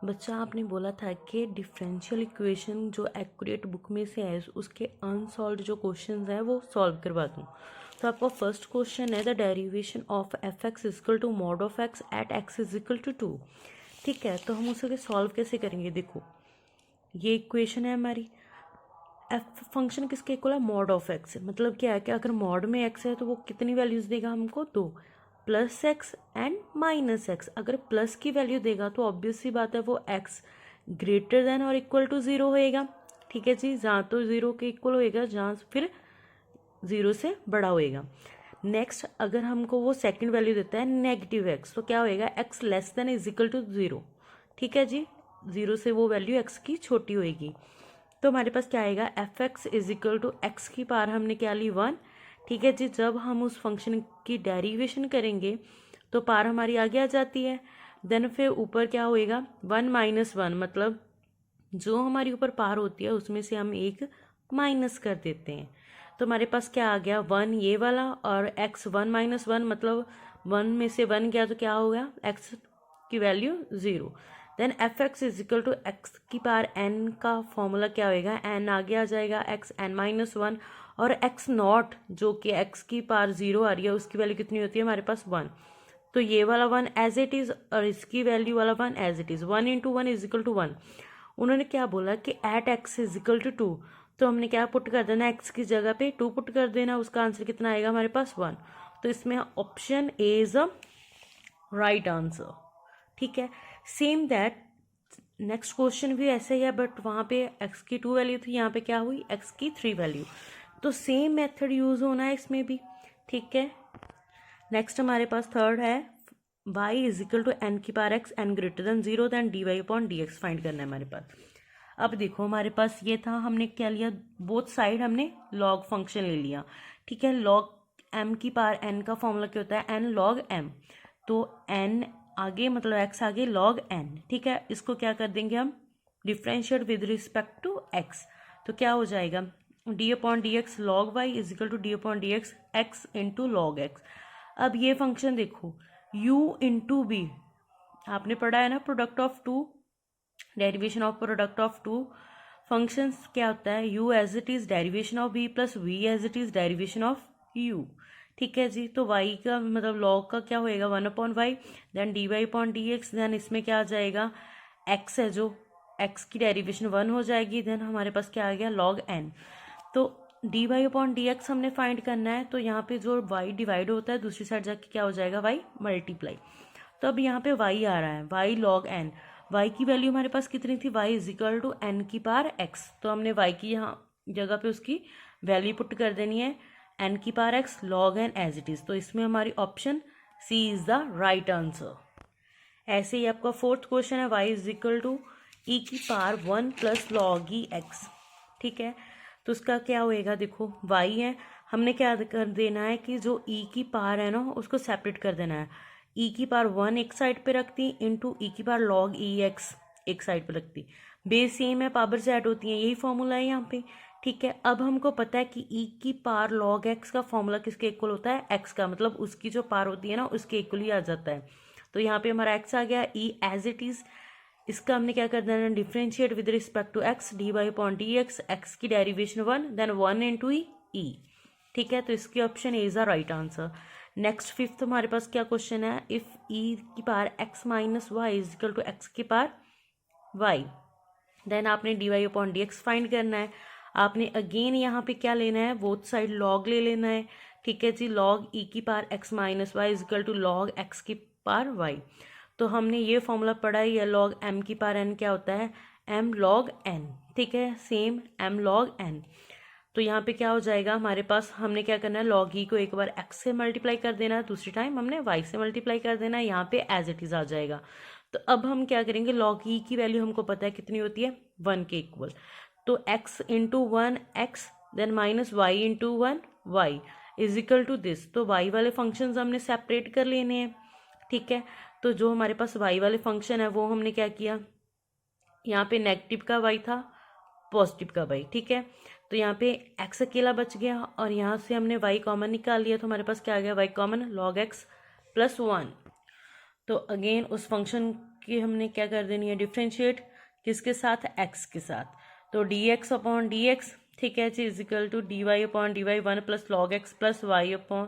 बच्चा आपने बोला था कि डिफरेंशियल इक्वेशन जो एक्यूरेट बुक में से है उसके अनसॉल्व जो क्वेश्चंस हैं वो सॉल्व करवा दूँ। तो आपका फर्स्ट क्वेश्चन है the derivation of F X equal to mod of X at X equal to 2। ठीक है, तो हम उसे सॉल्व कैसे करेंगे। देखो ये इक्वेशन है हमारी, एफ फंक्शन किसके इक्वल है, मॉड ऑफ एक्स। मतलब क्या है कि अगर मॉड में एक्स है तो वो कितनी वैल्यूज़ देगा हमको, 2 plus x and minus x. अगर प्लस की वैल्यू देगा तो ऑब्वियस सी बात है वो एक्स ग्रेटर देन और इक्वल टू 0 होएगा। ठीक है जी, जहाँ तो 0 के इक्वल होएगा, जहाँ फिर 0 से बड़ा होएगा। नेक्स्ट अगर हमको वो सेकंड वैल्यू देता है नेगेटिव एक्स, तो क्या होएगा, X less than is equal to 0। ठीक है जी, 0 से वो वैल्यू एक्स की छोटी होएगी। तो हमारे पास क्या आएगा, F X is equal to x की पावर हमने क्या ली 1। ठीक है जी, जब हम उस फंक्शन की डेरिवेशन करेंगे तो पावर हमारी आगे आ जाती है। देन फिर ऊपर क्या होएगा, 1 माइनस 1, मतलब जो हमारी ऊपर पावर होती है उसमें से हम एक माइनस कर देते हैं। तो हमारे पास क्या आ गया, 1 ये वाला, और x 1 माइनस 1 मतलब 1 में से 1 गया तो क्या हो गया, x की value 0। Then F X is equal to x की पावर n का फॉर्मूला क्या होएगा, n आगे आ जाएगा x n माइनस 1, और x नॉट जो कि x की पावर 0 आ रही है उसकी वैल्यू कितनी होती है हमारे पास 1। तो ये वाला 1 एज इट इज और इसकी वैल्यू वाला 1 as it is, 1 into 1 is equal to 1। उन्होंने क्या बोला कि at X is equal to 2, तो हमने क्या पुट कर देना, एक्स की जगह पे 2 पुट कर देना, उसका आंसर कितना आएगा हमारे पास 1। तो इसमें option A is a right answer. ठीक है, सेम दैट नेक्स्ट क्वेश्चन भी ऐसे ही है, बट वहाँ पे एक्स की 2 वैल्यू थी, यहाँ पे क्या हुई, एक्स की 3 वैल्यू। तो सेम मेथड यूज होना है इसमें भी। ठीक है, नेक्स्ट हमारे पास थर्ड है y is equal to n की power x n greater than 0 then D Y upon D x find करना है हमारे पास। अब देखो हमारे पास ये था, हमने क्या लिया, बोथ साइड हमने लॉग फंक्शन ले लिया। ठीक है, लॉग m की पावर n का फॉर्मूला क्या होता है, n लॉग m। तो n आगे मतलब x आगे लॉग n। ठीक है, इसको क्या कर देंगे हम, differentiate with respect to x। तो क्या हो जाएगा, D upon D X log Y is equal to D upon D X X into log X. अब ये फंक्शन देखो u इंटू बी, आपने पढ़ा है ना product of two, derivation of product of two functions क्या होता है, u as it is derivation of v plus v as it is derivation of u। ठीक है जी, तो y का मतलब log का क्या होएगा 1 upon Y, then D Y upon D X, then इसमें क्या आ जाएगा, x है जो x की डेरिवेशन 1 हो जाएगी, देन हमारे पास क्या आ गया log n। तो D Y upon D x हमने फाइंड करना है, तो यहाँ पे जो y डिवाइड होता है दूसरी साइड जाके क्या हो जाएगा y मल्टीप्लाई। तो अब यहाँ पे y आ रहा है, y log n, y की वैल्यू हमारे पास कितनी थी, y is equal to n की पावर x। तो हमने y की यहाँ जगह पे उसकी वैल्यू पुट कर देनी है, n की power x log n as it is. तो इसमें हमारी option C is the right answer. ऐसे ही आपका फोर्थ क्वेश्चन है, y is equal to E की power 1 plus log E X. ठीक है, तो उसका क्या होएगा, देखो y है, हमने क्या कर देना है कि जो e की पावर है ना उसको सेपरेट कर देना है। e की पावर 1 एक साइड पे रखती इंटू ई की पावर लॉग ई एक्स एक साइड पे रखती, बेस सेम है, पावर से ऐड होती है, यही फॉर्मूला है यहाँ पे। ठीक है, अब हमको पता है कि e की पावर लॉग एक्स का फॉर्मूला किसके इक्वल होता है, x का, मतलब उसकी जो पावर होती है ना उसके इक्वल ही आ जाता है। तो यहाँ पे हमारा x आ गया, e एज इट इज, इसका हमने क्या कर देना, differentiate with respect to x, D Y upon D X, X की डेरिवेशन 1 देन 1 इंटू ई। ठीक है, तो इसकी option A is the right answer. Next fifth हमारे पास क्या क्वेश्चन है, इफ e की power x minus Y is equal to x की पावर y, देन आपने D Y upon D x find करना है। आपने अगेन यहाँ पे क्या लेना है, बोथ साइड लॉग ले लेना है। ठीक है जी, लॉग e की power x minus Y is equal to log x की पावर y। तो हमने ये फॉर्मूला पढ़ा है, लॉग m की पावर n क्या होता है, m log n। ठीक है, सेम m log n। तो यहाँ पे क्या हो जाएगा हमारे पास, हमने क्या करना है, log e को एक बार x से मल्टीप्लाई कर देना है, दूसरी टाइम हमने y से मल्टीप्लाई कर देना है, यहाँ पे एज इट इज आ जाएगा। तो अब हम क्या करेंगे, log e की वैल्यू हमको पता है कितनी होती है, 1 के इक्वल। तो x into 1 X then minus Y into 1 Y is equal to this. तो y वाले फंक्शंस हमने सेपरेट कर लेने हैं। ठीक है, तो जो हमारे पास y वाले फंक्शन है वो हमने क्या किया, यहाँ पे नेगेटिव का y था, पॉजिटिव का y। ठीक है, तो यहाँ पे x अकेला बच गया और यहाँ से हमने y कॉमन निकाल लिया, तो हमारे पास क्या आ गया, y common log x plus 1। तो अगेन उस फंक्शन की हमने क्या कर देनी है, डिफ्रेंशिएट किसके साथ, एक्स के साथ, तो d x upon D x, ठीक है जी, is equal to d Y upon d y 1 plus log x plus y upon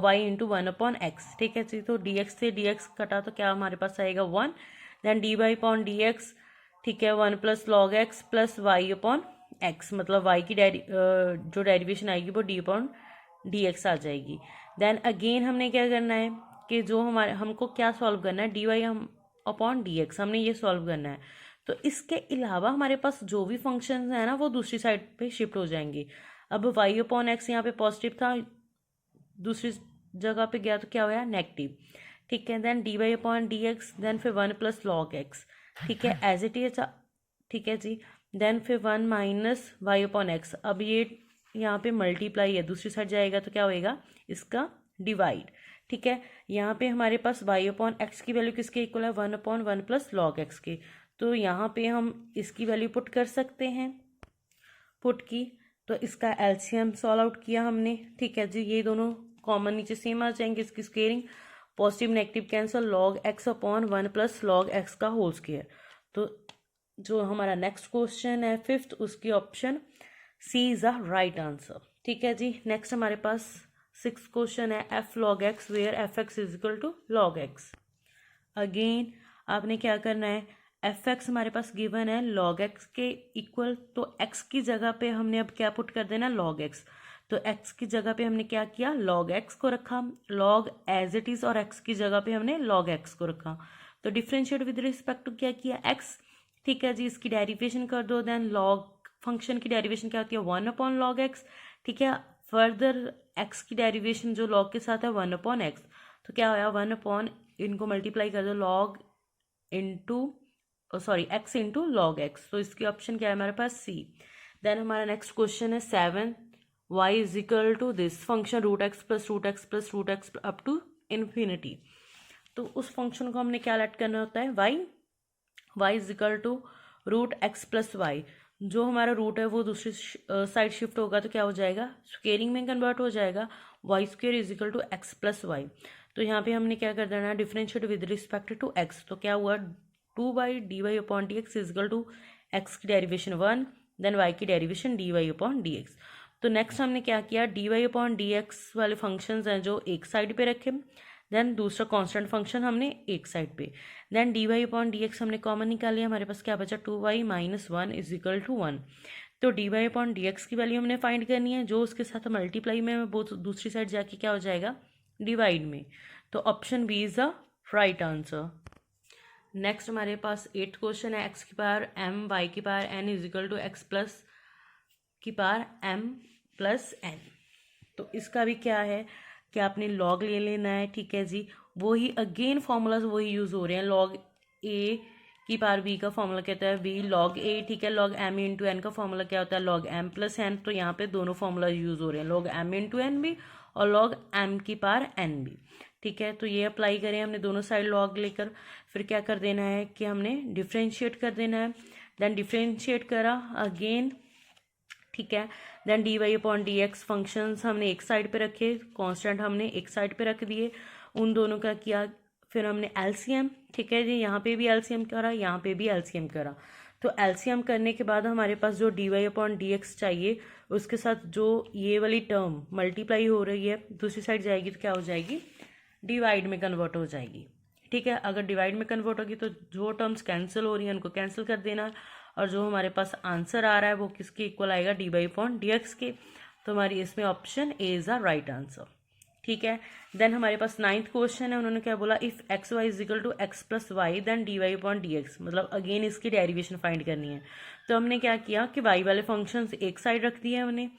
y into 1 upon x, ठीक है जी। तो डी एक्स से डी एक्स कटा तो क्या हमारे पास आएगा 1, then D Y upon D x, ठीक है, 1 plus log x plus y upon x, मतलब वाई की जो डेरिवेशन आएगी वो डी अपॉन डी एक्स आ जाएगी। देन अगेन हमने क्या करना है कि जो हमारे हमको क्या सॉल्व करना है, डी वाई हम अपॉन डी एक्स हमने ये सॉल्व करना है। तो इसके अलावा हमारे पास जो भी फंक्शन है ना वो दूसरी साइड पे शिफ्ट हो जाएंगे। अब वाई अपॉन एक्स यहाँ पे पॉजिटिव था, दूसरी जगह पे गया तो क्या हुआ, नेगेटिव, ठीक है। Then D Y upon D X, then फिर 1 प्लस लॉग एक्स, ठीक है, एज इट इज, ठीक है जी। देन फिर 1 माइनस वाई अपॉन एक्स, अब ये यहाँ पे मल्टीप्लाई है, दूसरी साइड जाएगा तो क्या होएगा, इसका डिवाइड, ठीक है। यहाँ पे हमारे पास वाई अपॉन एक्स की वैल्यू किसके इक्वल है, 1 अपॉन 1 प्लस लॉग एक्स के, तो यहाँ पे हम इसकी वैल्यू पुट कर सकते हैं, पुट की, तो इसका एलसीएम सॉल्व आउट किया हमने, ठीक है जी। ये दोनों कॉमन नीचे सेम आ जाएंगे, इसकी squaring positive negative cancel, log X upon 1 plus log X का होल स्क्वायर। तो जो हमारा नेक्स्ट क्वेश्चन है 5th, उसकी option C is a right answer, ठीक है जी। नेक्स्ट हमारे पास 6th क्वेश्चन है F log X where F X is equal to log X. Again आपने क्या करना है, एफ एक्स हमारे पास गिवन है लॉग एक्स के इक्वल, तो एक्स की जगह पे हमने अब क्या पुट कर देना, लॉग एक्स, तो एक्स की जगह पे हमने क्या किया, लॉग एक्स को रखा, लॉग एज इट इज, और एक्स की जगह पे हमने लॉग एक्स को रखा, तो डिफ्रेंशिएट विद रिस्पेक्ट टू क्या किया, एक्स, ठीक है जी। इसकी डेरिवेशन कर दो, देन लॉग फंक्शन की डेरिवेशन क्या होती है, 1 अपॉन लॉग एक्स, ठीक है। फर्दर एक्स की डेरिवेशन जो लॉग के साथ है 1 अपॉन एक्स, तो क्या होया, 1 अपॉन, इनको मल्टीप्लाई कर दो, log into sorry x into log x, तो इसकी ऑप्शन क्या है हमारे पास, सी। देन हमारा नेक्स्ट क्वेश्चन है 7, y is equal to this function root x plus root x plus root x up to infinity, तो उस फंक्शन को हमने क्या लेट करना होता है, y is equal to root x plus y, जो हमारा रूट है वो दूसरी साइड शिफ्ट होगा तो क्या हो जाएगा, स्क्वेयरिंग में कन्वर्ट हो जाएगा, y square is equal to x plus y. तो यहाँ पे हमने क्या कर देना है, differentiate with respect to x, तो क्या हुआ, 2y d Y upon D x is equal to x की डेरिवेशन 1, देन y की derivation d Y upon D x. तो नेक्स्ट हमने क्या किया, d Y upon D x वाले फंक्शंस हैं जो एक साइड पे रखे, देन दूसरा कांस्टेंट फंक्शन हमने एक साइड पे, then D Y upon D x हमने कॉमन निकाल लिया, हमारे पास क्या बचा, 2y minus 1 is equal to 1। तो D Y upon D x की वैल्यू हमने फाइंड करनी है, जो उसके साथ मल्टीप्लाई में वो दूसरी साइड जाके क्या हो जाएगा, डिवाइड में, तो option B is the right answer. Next हमारे पास 8th क्वेश्चन है एक्स की पावर m वाई की power n is equal to x plus की पावर m प्लस n। तो इसका भी क्या है कि आपने लॉग ले लेना है, ठीक है जी। वही अगेन फॉर्मूलाज वही यूज़ हो रहे हैं, लॉग a की पावर b का फॉर्मूला कहता है b लॉग a, ठीक है। लॉग m इंटू n का फॉर्मूला क्या होता है, लॉग m प्लस n, तो यहाँ पे दोनों फॉर्मूला यूज़ हो रहे हैं, लॉग m इंटू n भी और लॉग m की पावर n भी, ठीक है। तो ये अप्लाई करें हमने दोनों साइड लॉग लेकर, फिर क्या कर देना है कि हमने डिफ्रेंशिएट कर देना है, देन डिफ्रेंशिएट करा अगेन, ठीक है। Then D Y upon D x functions हमने एक साइड पे रखे, कांस्टेंट हमने एक साइड पे रख दिए, उन दोनों का किया, फिर हमने एलसीएम, ठीक है जी, यहाँ पे भी एलसीएम करा, यहाँ पे भी एलसीएम करा। तो एलसीएम करने के बाद हमारे पास जो d Y upon D x चाहिए, उसके साथ जो ये वाली टर्म मल्टीप्लाई हो रही है दूसरी साइड जाएगी तो क्या हो जाएगी, डिवाइड में कन्वर्ट हो जाएगी, ठीक है। अगर डिवाइड में कन्वर्ट होगी तो जो टर्म्स कैंसिल हो रही हैं उनको कैंसिल कर देना, और जो हमारे पास आंसर आ रहा है वो किसके इक्वल आएगा, d Y upon D x के। तो हमारी इसमें option A is the right answer, ठीक है। देन हमारे पास 9th क्वेश्चन है, उन्होंने क्या बोला, if x y is equal to x plus y then D Y upon D x, मतलब अगेन इसकी डेरिवेशन फाइंड करनी है। तो हमने क्या किया कि वाई वाले फंक्शन एक साइड रख दिए हमने,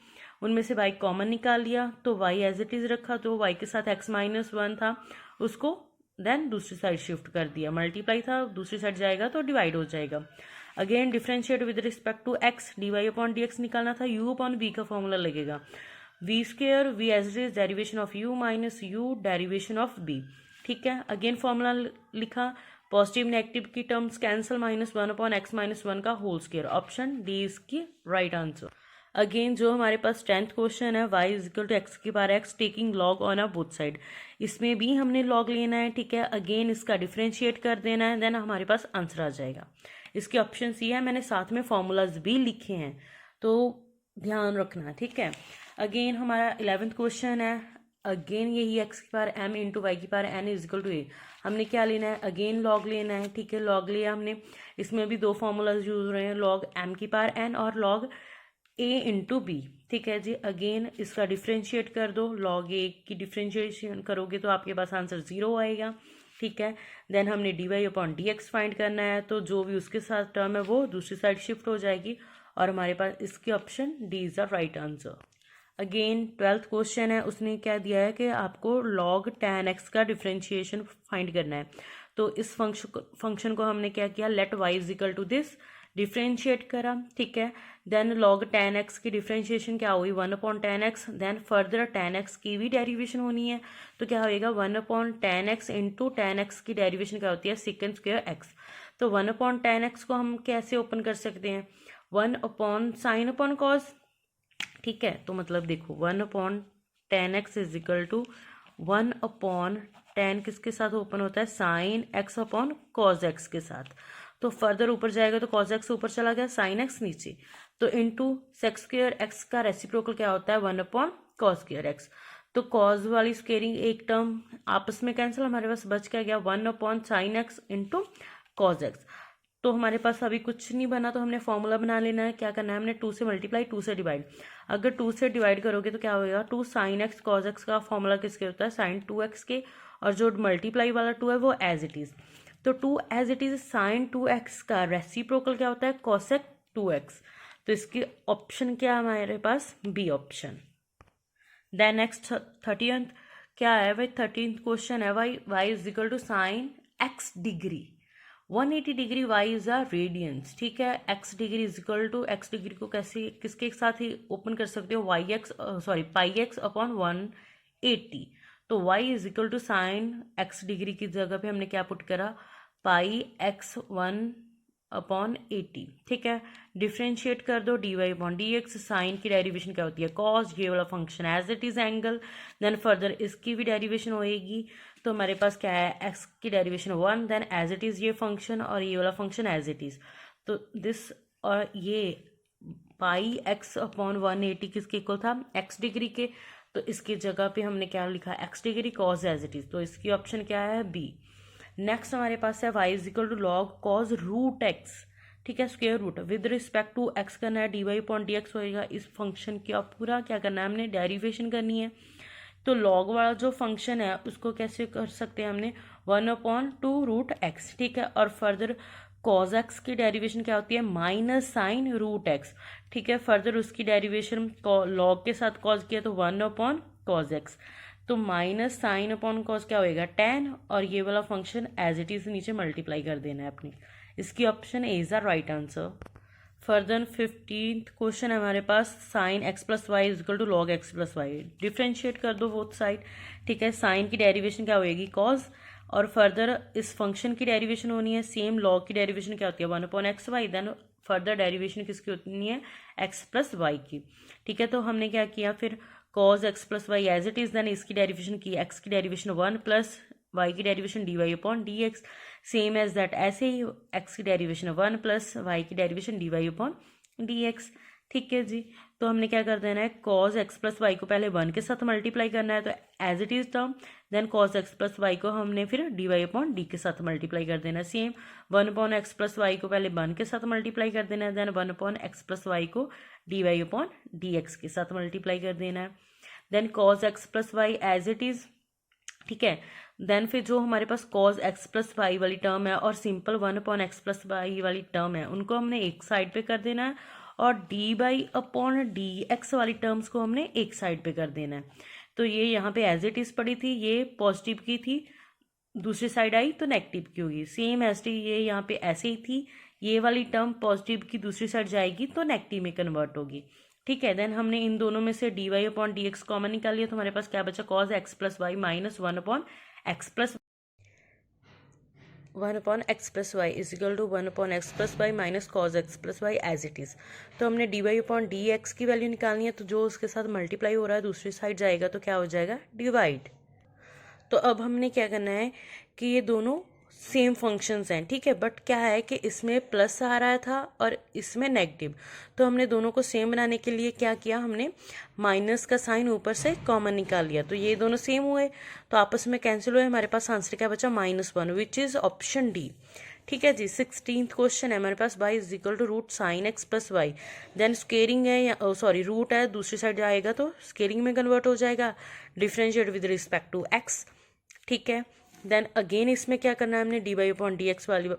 उनमें से y कॉमन निकाल लिया, तो y एज इट इज रखा, तो y के साथ x माइनस 1 था, उसको देन दूसरी साइड शिफ्ट कर दिया, मल्टीप्लाई था दूसरी साइड जाएगा तो डिवाइड हो जाएगा। Again differentiate with respect to x, D Y upon D x निकालना था, u अपॉन v का फॉर्मूला लगेगा, v square v as it is derivation of u minus u derivation of b, ठीक है। अगेन फॉर्मूला लिखा, positive negative की terms cancel, minus 1 upon x minus 1 का whole square, option D इसकी right answer. Again जो हमारे पास 10th question है, y is equal to x की power x taking log on a both side, इसमें भी हमने लॉग लेना है, ठीक है। अगेन इसका डिफ्रेंशिएट कर देना है, देन हमारे पास आंसर आ जाएगा। इसके ऑप्शन सी है, मैंने साथ में फॉर्मूलाज भी लिखे हैं तो ध्यान रखना, ठीक है। अगेन हमारा 11th क्वेश्चन है, अगेन यही एक्स की पावर m इंटू वाई की power n is equal to a. हमने क्या लेना है, अगेन लॉग लेना है, ठीक है। लॉग लिया हमने, इसमें भी दो फॉर्मूलाज यूज हो रहे हैं, लॉग m की पावर n और लॉग a इंटू बी, ठीक है जी। अगेन इसका डिफ्रेंशिएट कर दो, लॉग a की डिफ्रेंशिएशन करोगे तो आपके पास आंसर 0 आएगा, ठीक है। देन हमने d Y upon D x find करना है, तो जो भी उसके साथ टर्म है वो दूसरी साइड शिफ्ट हो जाएगी और हमारे पास इसकी option D is the right answer. Again 12th question है, उसने क्या दिया है कि आपको log tan x का डिफ्रेंशिएशन फाइंड करना है। तो इस फंक्शन को हमने क्या किया, let y is equal to this, differentiate करा, ठीक है। देन log tan x की डिफ्रेंशिएशन क्या हुई, 1 upon tan x। Then further tan x की भी डेरिवेशन होनी है, तो क्या होएगा 1 upon tan x into tan x की डेरिवेशन क्या होती है, सेकेंड स्क्वायर x। तो 1 अपॉन tan x को हम कैसे ओपन कर सकते हैं, 1 अपॉन साइन अपॉन कॉस, ठीक है। तो मतलब देखो 1 upon tan x is equal to 1 upon tan किसके साथ ओपन होता है, sine x upon cos x के साथ। तो फर्दर ऊपर जाएगा तो कॉज एक्स ऊपर चला गया, साइन एक्स नीचे, तो इंटू सेक्स स्क्वायर एक्स का रेसिप्रोकल क्या होता है, 1 अपॉन कॉज स्क्वायर एक्स। तो कॉज वाली स्क्वेयरिंग एक टर्म आपस में कैंसिल, हमारे पास बच क्या गया 1 upon sine x into cos x. तो हमारे पास अभी कुछ नहीं बना, तो हमने फॉर्मूला बना लेना है। क्या करना है, हमने 2 से मल्टीप्लाई 2 से डिवाइड। अगर 2 से डिवाइड करोगे तो क्या होगा, 2 साइन एक्स कॉज एक्स का फॉर्मूला किसके होता है, साइन 2x के, और जो मल्टीप्लाई वाला 2 है वो एज इट इज। तो 2 as it is sine 2x का रेसिप्रोकल क्या होता है, कॉसेक 2x। तो इसकी ऑप्शन क्या है हमारे पास, b option. Then next 30th क्या है भाई, 13th क्वेश्चन है, y is equal to sine x degree 180 degree, y is a radians, ठीक है। X degree is equal to, x degree को कैसे किसके साथ ही ओपन कर सकते हो, y x sorry pi x upon 180। तो y is equal to sine x degree की जगह पे हमने क्या पुट करा, पाई एक्स 1/80, ठीक है। डिफ्रेंशिएट कर दो, d Y upon D x, sine की डेरिवेशन क्या होती है, कॉस, ये वाला function as it is angle. Then further इसकी भी डेरिवेशन होएगी, तो हमारे पास क्या है, एक्स की derivation 1, then as it is ये फंक्शन और ये वाला फंक्शन एज इट इज। तो दिस और ये पाई एक्स अपॉन 180 किसके इक्वल था, एक्स डिग्री के। तो इसकी जगह पे हमने क्या लिखा, x degree cos as it is. तो इसकी ऑप्शन क्या है, बी। नेक्स्ट हमारे पास है y is equal to log cos root x, ठीक है, square root with respect to x करना है, d Y upon D x होएगा। इस फंक्शन की पूरा क्या करना है, हमने डेरिवेशन करनी है। तो लॉग वाला जो फंक्शन है उसको कैसे कर सकते हैं, हमने 1/2√x, ठीक है। और फर्दर कॉज एक्स की डेरिवेशन क्या होती है, माइनस साइन रूट एक्स, ठीक है। फर्दर उसकी डेरिवेशन लॉग के साथ कॉज किया तो 1/cos x, तो माइनस साइन अपॉन कॉज क्या होएगा, tan, और ये वाला फंक्शन एज इट इज नीचे मल्टीप्लाई कर देना है अपनी। इसकी option A is the right answer. Further 15th question है हमारे पास, sine x plus y is equal to log x plus y. Differentiate कर दो बोथ साइड, ठीक है। साइन की डेरिवेशन क्या होएगी, कॉज, और फर्दर इस फंक्शन की डेरिवेशन होनी है सेम, लॉग की डेरिवेशन क्या होती है 1/xy। देन फर्दर डेरिवेशन किसकी होनी है, एक्स प्लस वाई की, ठीक है। तो हमने क्या किया फिर, cos x plus y as it is, then इसकी डेरिवेशन की, एक्स की डेरिवेशन 1 प्लस वाई की derivation d Y upon D x, same as that. ऐसे ही एक्स की डेरिवेशन 1 प्लस वाई की derivation d Y upon D x, ठीक है जी। तो हमने क्या कर देना है, कॉज एक्स प्लस वाई को पहले 1 के साथ मल्टीप्लाई करना है, तो as it is term. Then cos x plus y को हमने फिर डी वाई अपॉन डी के साथ मल्टीप्लाई कर देना है, सेम। 1/x प्लस वाई को पहले 1 के साथ मल्टीप्लाई कर देना है, देन 1/x प्लस वाई को d Y upon D x के साथ मल्टीप्लाई कर देना है। Then cos x plus y as it is, ठीक है। देन फिर जो हमारे पास कॉज एक्स प्लस वाई वाली टर्म है और सिंपल 1/x प्लस वाई वाली टर्म है, उनको हमने एक साइड पे कर देना है, और d Y upon D x वाली टर्म्स को हमने एक साइड पे कर देना है। तो ये यहाँ पे एज इट इज पड़ी थी, ये पॉजिटिव की थी, दूसरी साइड आई तो नेगेटिव की होगी, सेम एज टी ये यहाँ पे ऐसे ही थी, ये वाली टर्म पॉजिटिव की दूसरी साइड जाएगी तो नेगेटिव में कन्वर्ट होगी, ठीक है। देन हमने इन दोनों में से d Y upon D x common निकाल लिया, तो हमारे पास क्या बचा, cos x plus y minus 1/x plus, one upon x plus y is equal to one upon x plus y minus cos x plus y as it is. तो हमने d Y upon D x की value निकालनी है, तो जो उसके साथ multiply हो रहा है दूसरी साइड जाएगा तो क्या हो जाएगा, डिवाइड। तो अब हमने क्या करना है कि ये दोनों सेम फंक्शंस हैं, ठीक है, बट क्या है कि इसमें प्लस आ रहा था और इसमें नेगेटिव, तो हमने दोनों को सेम बनाने के लिए क्या किया, हमने माइनस का साइन ऊपर से कॉमन निकाल लिया, तो ये दोनों सेम हुए तो आपस में कैंसिल हुए, हमारे पास आंसर क्या बचा, -1, विच इज ऑप्शन डी। ठीक है जी। 16th क्वेश्चन है हमारे पास, y is equal to root sine x plus y, then squaring है या सॉरी रूट है दूसरी साइड जाएगा तो स्केयरिंग में कन्वर्ट हो जाएगा, differentiate with respect to x। ठीक है, देन अगेन इसमें क्या करना है, हमने d Y upon D x वाली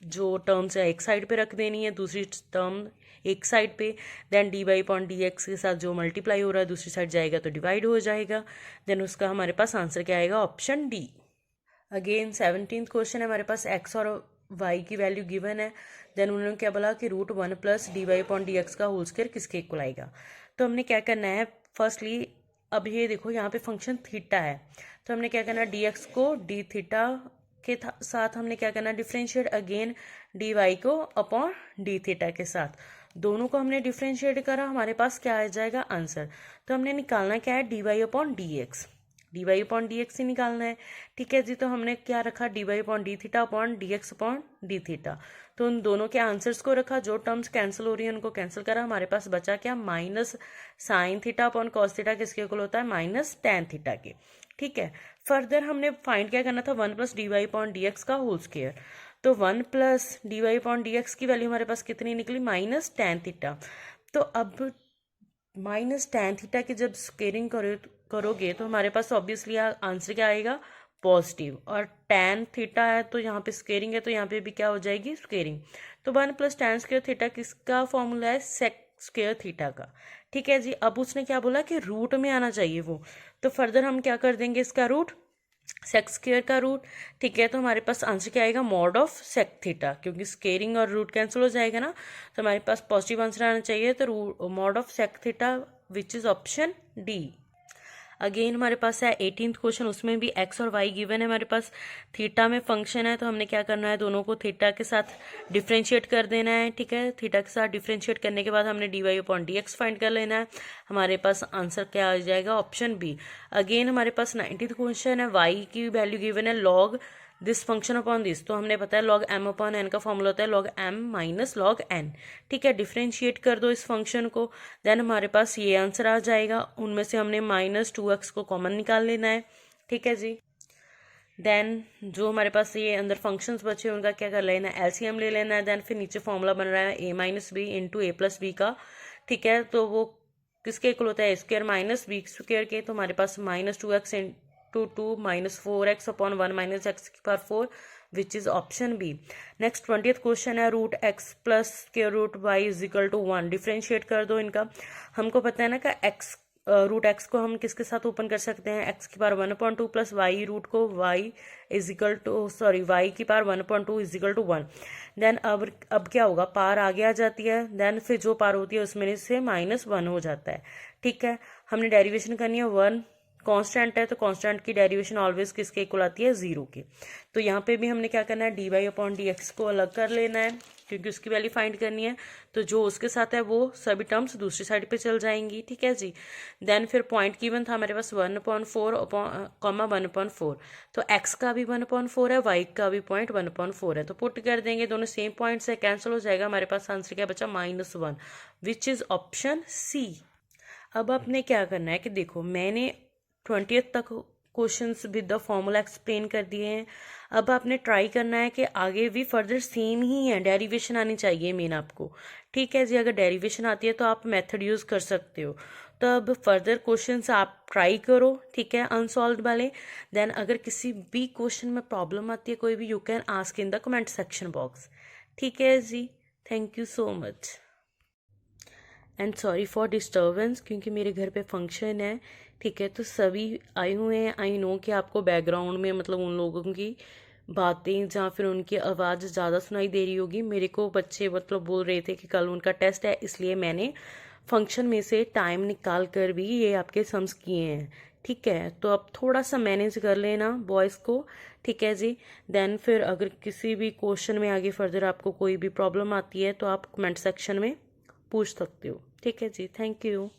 जो टर्म्स है एक साइड पे रख देनी है, दूसरी टर्म एक साइड पे, then D Y upon D x के साथ जो मल्टीप्लाई हो रहा है दूसरी साइड जाएगा तो डिवाइड हो जाएगा, देन उसका हमारे पास आंसर क्या आएगा, option D. Again 17th question है हमारे पास, एक्स और वाई की वैल्यू गिवन है, देन उन्होंने क्या बोला कि root 1 plus d Y upon D x का होल स्क्वायर किसके इक्वल आएगा। तो हमने क्या करना है, फर्स्टली अब ये देखो यहाँ पे फंक्शन थीटा है, तो हमने क्या करना है, डी एक्स को डी थीटा के साथ हमने क्या करना है, डिफ्रेंशिएट, अगेन डी वाई को अपॉन डी थीटा के साथ, दोनों को हमने डिफ्रेंशिएट करा, हमारे पास क्या आ जाएगा आंसर। तो हमने निकालना क्या है, d Y upon D x, d Y upon D x ही निकालना है। ठीक है जी, तो हमने क्या रखा, d Y upon d theta upon D x upon d theta, तो उन दोनों के आंसर्स को रखा, जो टर्म्स कैंसिल हो रही है उनको कैंसिल करा, हमारे पास बचा क्या, minus sine theta upon cos theta किसके इक्वल होता है, माइनस टेन थीटा के। ठीक है, फर्दर हमने फाइंड क्या करना था, 1 plus d Y upon D x का होल स्क्वायर, तो 1 plus d Y upon D x की वैल्यू हमारे पास कितनी निकली, माइनस टेन थीटा। तो अब माइनस टेन थीटा की जब स्क्वेयरिंग करोगे तो हमारे पास ऑब्वियसली आंसर क्या आएगा, पॉजिटिव, और टेन थीटा है तो यहाँ पे स्क्वेयरिंग है तो यहाँ पे भी क्या हो जाएगी, स्क्वेयरिंग। तो 1 प्लस टेन स्क्वेयर थीटा किसका फॉर्मूला है, सेक स्क्वेयर थीटा का। ठीक है जी, अब उसने क्या बोला कि रूट में आना चाहिए वो, तो फर्दर हम क्या कर देंगे, इसका रूट सेक स्क्वेयर का रूट। ठीक है, तो हमारे पास आंसर क्या आएगा, मॉड ऑफ सेक थीटा, क्योंकि स्क्वेयरिंग और रूट कैंसिल हो जाएगा ना, तो हमारे पास पॉजिटिव आंसर आना चाहिए, तो mod of sec theta which is option D. Again हमारे पास है 18th क्वेश्चन, उसमें भी एक्स और वाई गिवन है, हमारे पास थीटा में फंक्शन है, तो हमने क्या करना है, दोनों को थीटा के साथ डिफ्रेंशिएट कर देना है। ठीक है, थीटा के साथ डिफ्रेंशिएट करने के बाद हमने d Y upon D x find कर लेना है, हमारे पास आंसर क्या आ जाएगा, ऑप्शन बी। अगेन हमारे पास 19th क्वेश्चन है, वाई की वैल्यू गिवन है log this function upon this, तो हमने बताया लॉग एम अपॉन एन का फॉर्मूला होता है log m minus log n. ठीक है, डिफ्रेंशिएट कर दो इस फंक्शन को, देन हमारे पास ये आंसर आ जाएगा, उनमें से हमने -2x को कॉमन निकाल लेना है। ठीक है जी, देन जो हमारे पास ये अंदर फंक्शंस बचे उनका क्या कर लेना है, एलसीएम ले लेना है, देन फिर नीचे फॉर्मूला बन रहा है a minus b into a plus b का। ठीक है, तो वो किसके इक्वल होता है, a square minus b square के, तो हमारे पास -2x into 2 -4x upon 1 minus x की power 4 which is option B. Next 20th question है, root x plus square root y is equal to 1, differentiate कर दो इनका। हमको पता है ना कि एक्स रूट एक्स को हम किसके साथ ओपन कर सकते हैं, एक्स की पावर 1/2 प्लस वाई रूट को y is equal to sorry y की power 1/2 is equal to 1। Then अब क्या होगा, पार आगे आ जाती है, देन फिर जो पार होती है उसमें से -1 हो जाता है। ठीक है, हमने डेरिवेशन करनी है, 1 कांस्टेंट है तो कांस्टेंट की डेरिवेशन ऑलवेज किसके इक्वल आती है, 0 के। तो यहाँ पे भी हमने क्या करना है, d Y upon D x को अलग कर लेना है, क्योंकि उसकी वैल्यू फाइंड करनी है, तो जो उसके साथ है वो सभी टर्म्स दूसरी साइड पे चल जाएंगी। ठीक है जी, देन फिर पॉइंट गिवन था हमारे पास 1/4 कॉमा 1/4, तो एक्स का भी 1/4 है, वाई का भी पॉइंट 1/4 है, तो पुट कर देंगे, दोनों सेम पॉइंट्स है, कैंसिल हो जाएगा, हमारे पास आंसर क्या बचा, -1 विच इज ऑप्शन सी। अब आपने क्या करना है कि देखो मैंने 20th तक questions with the formula explain कर दिए हैं, अब आपने ट्राई करना है कि आगे भी फर्दर सेम ही है, डेरिवेशन आनी चाहिए मेन आपको। ठीक है जी, अगर डेरिवेशन आती है तो आप मेथड यूज़ कर सकते हो, तो अब फर्दर क्वेश्चंस आप ट्राई करो। ठीक है, अनसॉल्व वाले, देन अगर किसी भी क्वेश्चन में प्रॉब्लम आती है कोई भी, you can ask in the comment section box. ठीक है जी, thank you so much and sorry for disturbance, क्योंकि मेरे घर पे फंक्शन है। ठीक है, तो सभी आए हुए हैं, आई नो कि आपको बैकग्राउंड में मतलब उन लोगों की बातें या फिर उनकी आवाज़ ज़्यादा सुनाई दे रही होगी। मेरे को बच्चे मतलब बोल रहे थे कि कल उनका टेस्ट है, इसलिए मैंने फंक्शन में से टाइम निकाल कर भी ये आपके सम्स किए हैं। ठीक है, तो आप थोड़ा सा मैनेज कर लेना बॉयज़ को, ठीक है जी। देन फिर अगर किसी भी क्वेश्चन में आगे फर्दर आपको कोई भी प्रॉब्लम आती है तो आप कमेंट सेक्शन में पूछ सकते हो, ठीक है जी। Thank you.